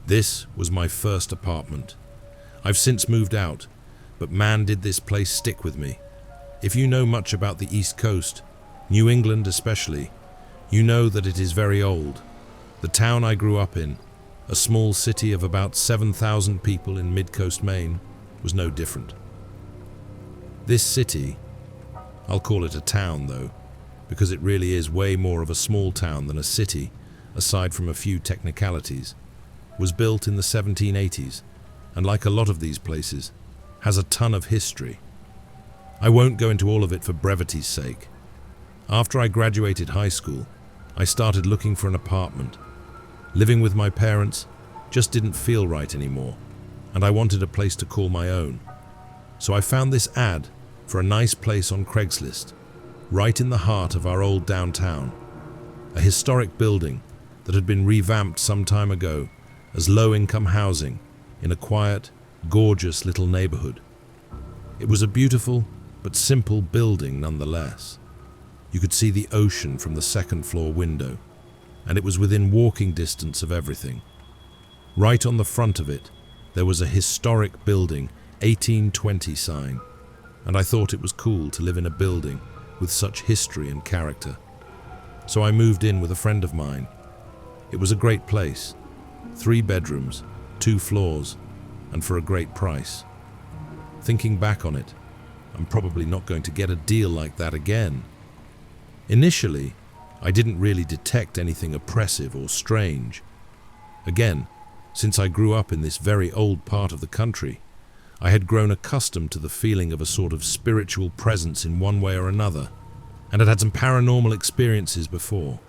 This was my first apartment. I've since moved out, but man did this place stick with me. If you know much about the East Coast, New England especially, you know that it is very old. The town I grew up in, a small city of about 7,000 people in mid-coast Maine, was no different. This city, I'll call it a town though, because it really is way more of a small town than a city, aside from a few technicalities, was built in the 1780s, and like a lot of these places, has a ton of history. I won't go into all of it for brevity's sake. After I graduated high school, I started looking for an apartment. Living with my parents just didn't feel right anymore, and I wanted a place to call my own. So I found this ad for a nice place on Craigslist, right in the heart of our old downtown, a historic building that had been revamped some time ago as low-income housing in a quiet, gorgeous little neighborhood. It was a beautiful but simple building nonetheless. You could see the ocean from the second-floor window, and it was within walking distance of everything. Right on the front of it, there was a historic building 1820 sign, and I thought it was cool to live in a building with such history and character. So I moved in with a friend of mine. It was a great place, 3 bedrooms, 2 floors, and for a great price. Thinking back on it, I'm probably not going to get a deal like that again. Initially, I didn't really detect anything oppressive or strange. Again, since I grew up in this very old part of the country, I had grown accustomed to the feeling of a sort of spiritual presence in one way or another, and had had some paranormal experiences before.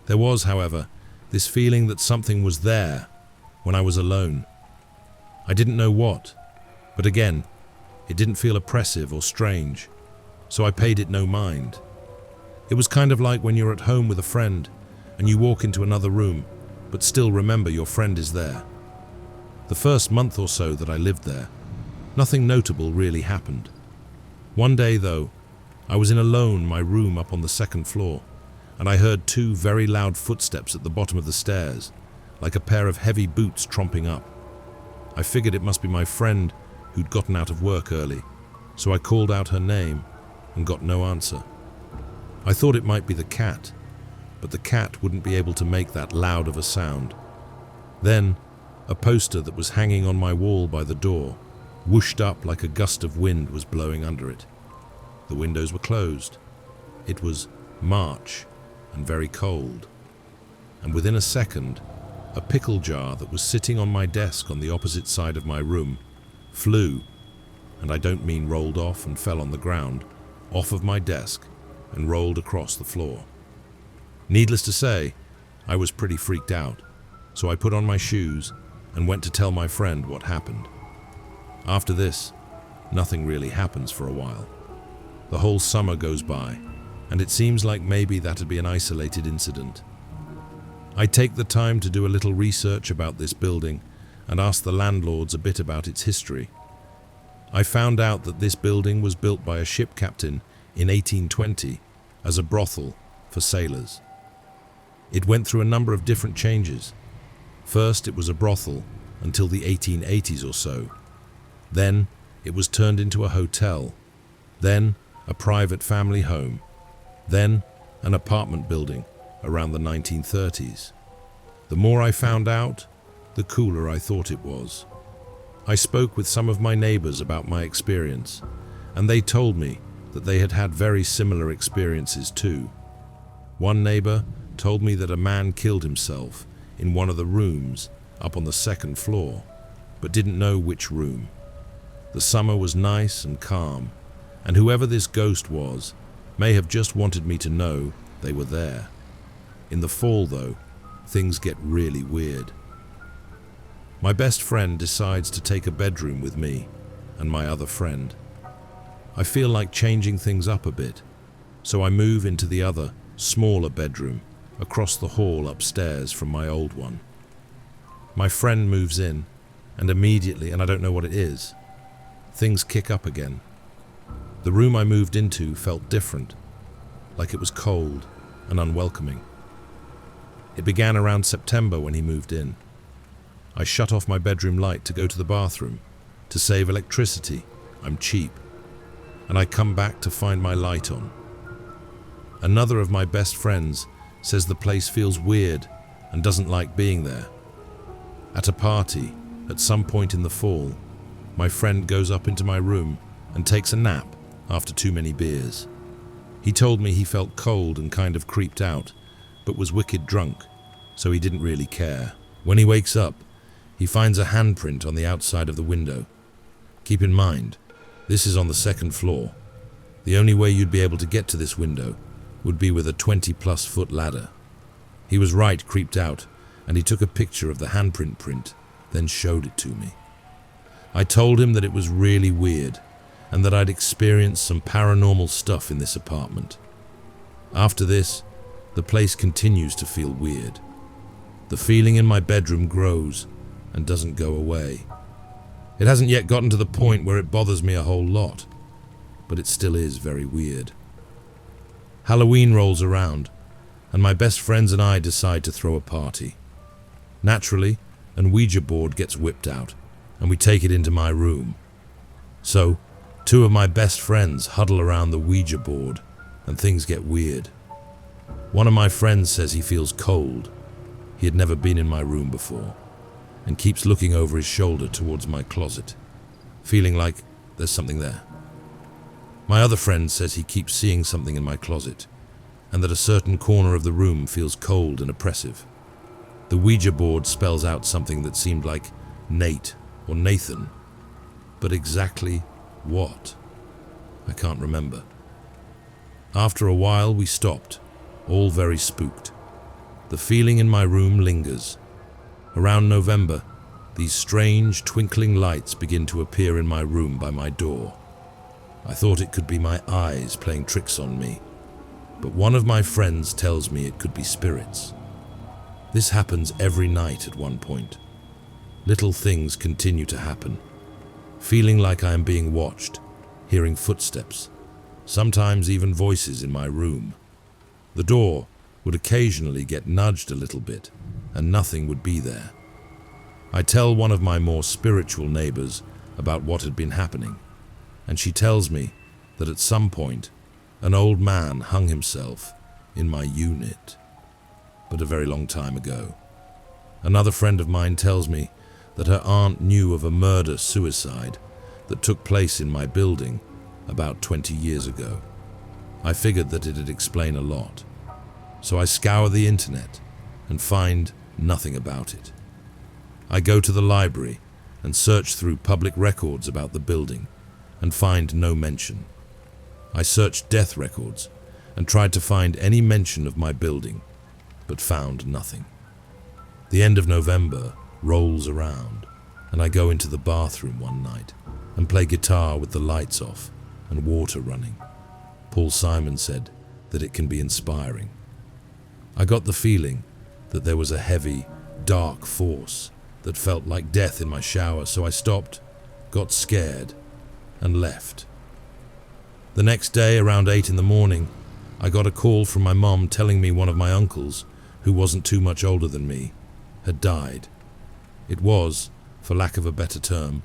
There was, however, this feeling that something was there when I was alone. I didn't know what, but again, it didn't feel oppressive or strange, so I paid it no mind. It was kind of like when you're at home with a friend and you walk into another room, but still remember your friend is there. The first month or so that I lived there, nothing notable really happened. One day, though, I was in alone my room up on the second floor, and I heard 2 very loud footsteps at the bottom of the stairs, like a pair of heavy boots tromping up. I figured it must be my friend who'd gotten out of work early, so I called out her name and got no answer. I thought it might be the cat, but the cat wouldn't be able to make that loud of a sound. Then, a poster that was hanging on my wall by the door whooshed up like a gust of wind was blowing under it. The windows were closed. It was March and very cold. And within a second, a pickle jar that was sitting on my desk on the opposite side of my room flew, and I don't mean rolled off and fell on the ground, off of my desk and rolled across the floor. Needless to say, I was pretty freaked out, so I put on my shoes and went to tell my friend what happened. After this, nothing really happens for a while. The whole summer goes by, and it seems like maybe that'd be an isolated incident. I take the time to do a little research about this building and ask the landlords a bit about its history. I found out that this building was built by a ship captain in 1820 as a brothel for sailors. It went through a number of different changes. First, it was a brothel until the 1880s or so. Then, it was turned into a hotel. Then, a private family home. Then, an apartment building around the 1930s. The more I found out, the cooler I thought it was. I spoke with some of my neighbors about my experience, and they told me that they had had very similar experiences too. One neighbor told me that a man killed himself in one of the rooms up on the second floor, but didn't know which room. The summer was nice and calm, and whoever this ghost was may have just wanted me to know they were there. In the fall, though, things get really weird. My best friend decides to take a bedroom with me and my other friend. I feel like changing things up a bit, so I move into the other, smaller bedroom across the hall upstairs from my old one. My friend moves in, and immediately, and I don't know what it is, things kick up again. The room I moved into felt different, like it was cold and unwelcoming. It began around September when he moved in. I shut off my bedroom light to go to the bathroom, to save electricity. I'm cheap. And I come back to find my light on. Another of my best friends says the place feels weird and doesn't like being there. At a party, at some point in the fall, my friend goes up into my room and takes a nap after too many beers. He told me he felt cold and kind of creeped out, but was wicked drunk, so he didn't really care. When he wakes up, he finds a handprint on the outside of the window. Keep in mind, this is on the second floor. The only way you'd be able to get to this window would be with a 20-plus foot ladder. He was right creeped out, and he took a picture of the handprint print, then showed it to me. I told him that it was really weird, and that I'd experienced some paranormal stuff in this apartment. After this, the place continues to feel weird. The feeling in my bedroom grows and doesn't go away. It hasn't yet gotten to the point where it bothers me a whole lot, but it still is very weird. Halloween rolls around, and my best friends and I decide to throw a party. Naturally, an Ouija board gets whipped out, and we take it into my room. So, two of my best friends huddle around the Ouija board, and things get weird. One of my friends says he feels cold. He had never been in my room before, and keeps looking over his shoulder towards my closet, feeling like there's something there. My other friend says he keeps seeing something in my closet, and that a certain corner of the room feels cold and oppressive. The Ouija board spells out something that seemed like Nate or Nathan, but exactly what? I can't remember. After a while we stopped, all very spooked. The feeling in my room lingers. Around November, these strange twinkling lights begin to appear in my room by my door. I thought it could be my eyes playing tricks on me, but one of my friends tells me it could be spirits. This happens every night at one point. Little things continue to happen. Feeling like I am being watched, hearing footsteps, sometimes even voices in my room. The door would occasionally get nudged a little bit, and nothing would be there. I tell one of my more spiritual neighbors about what had been happening, and she tells me that at some point, an old man hung himself in my unit, but a very long time ago. Another friend of mine tells me that her aunt knew of a murder-suicide that took place in my building about 20 years ago. I figured that it'd explain a lot, so I scour the internet and find nothing about it. I go to the library and search through public records about the building and find no mention. I searched death records and tried to find any mention of my building, but found nothing. The end of November rolls around, and I go into the bathroom one night and play guitar with the lights off and water running. Paul Simon said that it can be inspiring. I got the feeling that there was a heavy, dark force that felt like death in my shower, so I stopped, got scared, and left. The next day, around 8 in the morning, I got a call from my mom telling me one of my uncles, who wasn't too much older than me, had died. It was, for lack of a better term,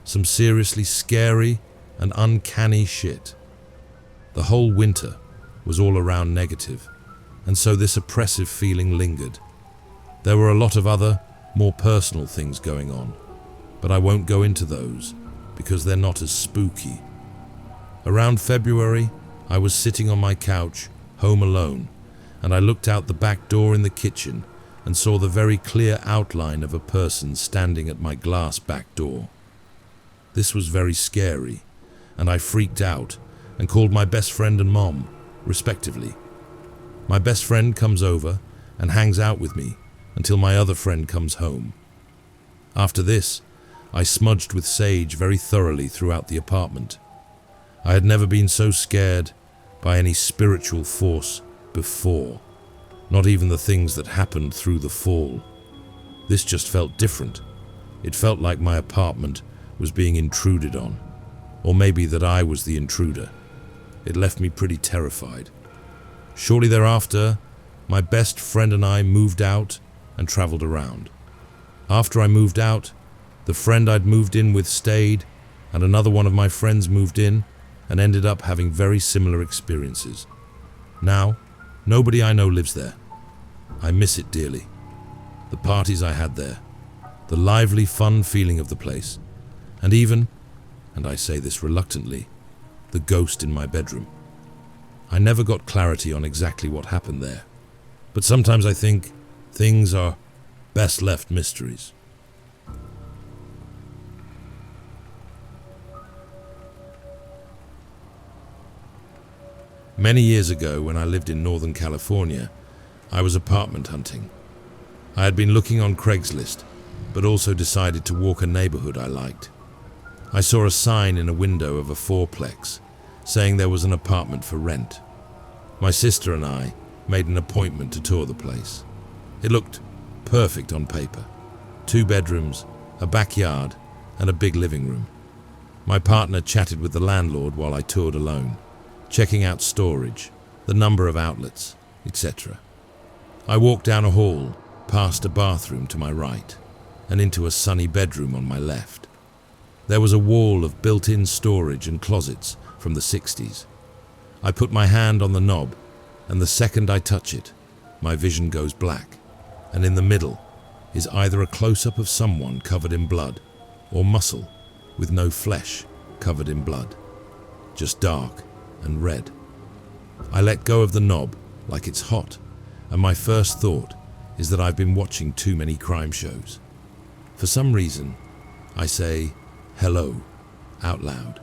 some seriously scary and uncanny shit. The whole winter was all around negative, and so this oppressive feeling lingered. There were a lot of other, more personal things going on, but I won't go into those because they're not as spooky. Around February, I was sitting on my couch, home alone, and I looked out the back door in the kitchen and saw the very clear outline of a person standing at my glass back door. This was very scary, and I freaked out and called my best friend and mom, respectively. My best friend comes over and hangs out with me until my other friend comes home. After this, I smudged with sage very thoroughly throughout the apartment. I had never been so scared by any spiritual force before, not even the things that happened through the fall. This just felt different. It felt like my apartment was being intruded on, or maybe that I was the intruder. It left me pretty terrified. Shortly thereafter, my best friend and I moved out and traveled around. After I moved out, the friend I'd moved in with stayed, and another one of my friends moved in and ended up having very similar experiences. Now, nobody I know lives there. I miss it dearly. The parties I had there, the lively, fun feeling of the place, and even, and I say this reluctantly, the ghost in my bedroom. I never got clarity on exactly what happened there, but sometimes I think things are best left mysteries. Many years ago, when I lived in Northern California, I was apartment hunting. I had been looking on Craigslist, but also decided to walk a neighborhood I liked. I saw a sign in a window of a fourplex saying there was an apartment for rent. My sister and I made an appointment to tour the place. It looked perfect on paper. 2 bedrooms, a backyard, and a big living room. My partner chatted with the landlord while I toured alone, checking out storage, the number of outlets, etc. I walked down a hall, past a bathroom to my right, and into a sunny bedroom on my left. There was a wall of built-in storage and closets from the 60s. I put my hand on the knob, and the second I touch it, my vision goes black, and in the middle is either a close-up of someone covered in blood, or muscle with no flesh covered in blood, just dark and red. I let go of the knob like it's hot, and my first thought is that I've been watching too many crime shows. For some reason, I say, "Hello," out loud.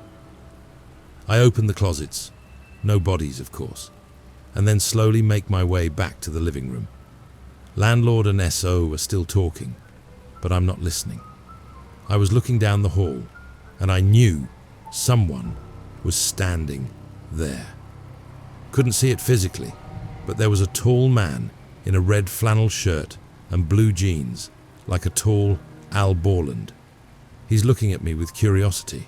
I open the closets, no bodies of course, and then slowly make my way back to the living room. Landlord and SO are still talking, but I'm not listening. I was looking down the hall, and I knew someone was standing there. Couldn't see it physically, but there was a tall man in a red flannel shirt and blue jeans, like a tall Al Borland. He's looking at me with curiosity.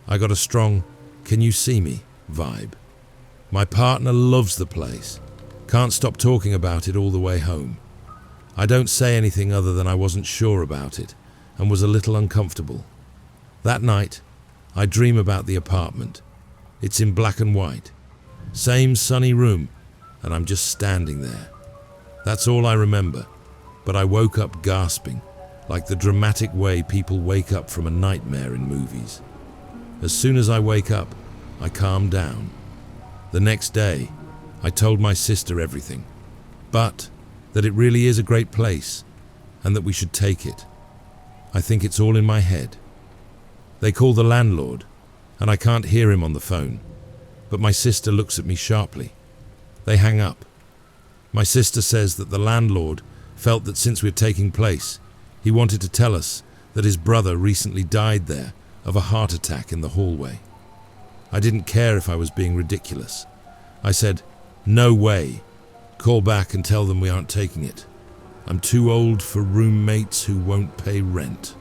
I got a strong, "Can you see me?" vibe. My partner loves the place, can't stop talking about it all the way home. I don't say anything other than I wasn't sure about it and was a little uncomfortable. That night, I dream about the apartment. It's in black and white. Same sunny room, and I'm just standing there. That's all I remember, but I woke up gasping, like the dramatic way people wake up from a nightmare in movies. As soon as I wake up, I calm down. The next day, I told my sister everything, but that it really is a great place, and that we should take it. I think it's all in my head. They call the landlord, and I can't hear him on the phone, but my sister looks at me sharply. They hang up. My sister says that the landlord felt that since we're taking place, he wanted to tell us that his brother recently died there of a heart attack in the hallway. I didn't care if I was being ridiculous. I said, "No way. Call back and tell them we aren't taking it. I'm too old for roommates who won't pay rent."